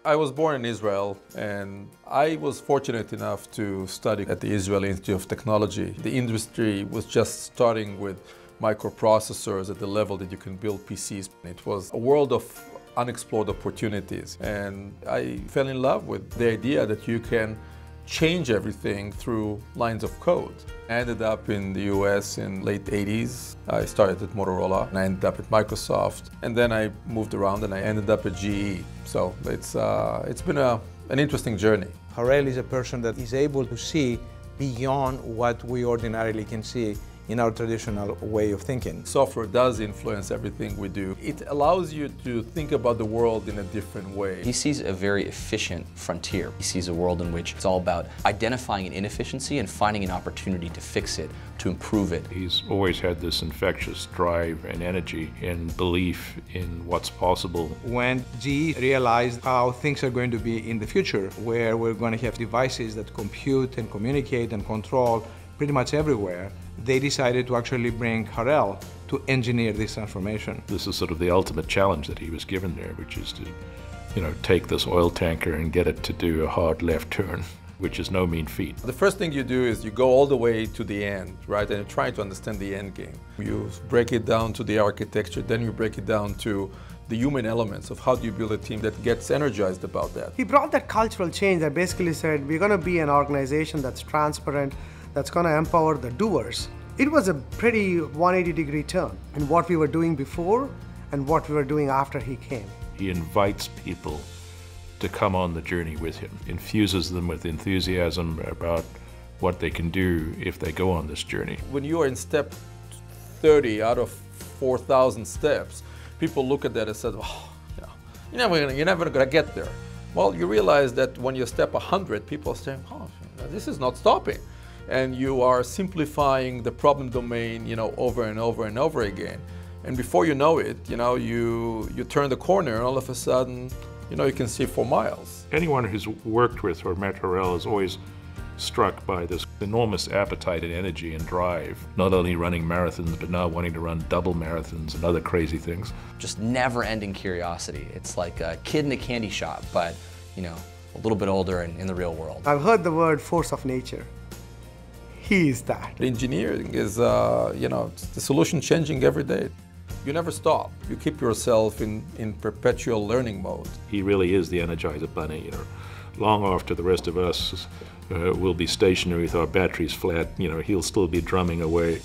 I was born in Israel, and I was fortunate enough to study at the Israeli Institute of Technology. The industry was just starting with microprocessors at the level that you can build PCs. It was a world of unexplored opportunities, and I fell in love with the idea that you can change everything through lines of code. I ended up in the US in late 80s. I started at Motorola, and I ended up at Microsoft, and then I moved around and I ended up at GE. So it's been an interesting journey. Harel is a person that is able to see beyond what we ordinarily can see in our traditional way of thinking. Software does influence everything we do. It allows you to think about the world in a different way. He sees a very efficient frontier. He sees a world in which it's all about identifying an inefficiency and finding an opportunity to fix it, to improve it. He's always had this infectious drive and energy and belief in what's possible. When GE realized how things are going to be in the future, where we're going to have devices that compute and communicate and control pretty much everywhere, they decided to actually bring Harel to engineer this transformation. This is sort of the ultimate challenge that he was given there, which is to, take this oil tanker and get it to do a hard left turn, which is no mean feat. The first thing you do is you go all the way to the end, right? And you try to understand the end game. You break it down to the architecture, then you break it down to the human elements of how do you build a team that gets energized about that. He brought that cultural change that basically said, we're going to be an organization that's transparent, that's going to empower the doers. It was a pretty 180-degree turn in what we were doing before and what we were doing after he came. He invites people to come on the journey with him, infuses them with enthusiasm about what they can do if they go on this journey. When you are in step 30 out of 4,000 steps, people look at that and say, oh, you're never going to get there. Well, you realize that when you step 100, people are saying, oh, this is not stopping. And you are simplifying the problem domain, over and over and over again. And before you know it, you turn the corner and all of a sudden, you can see 4 miles. Anyone who's worked with or met Harel is always struck by this enormous appetite and energy and drive, not only running marathons, but now wanting to run double marathons and other crazy things. Just never-ending curiosity. It's like a kid in a candy shop, but, a little bit older and in the real world. I've heard the word force of nature. He is that. Engineering is, the solution changing every day. You never stop. You keep yourself in perpetual learning mode. He really is the Energizer Bunny. Long after the rest of us will be stationary with our batteries flat, he'll still be drumming away.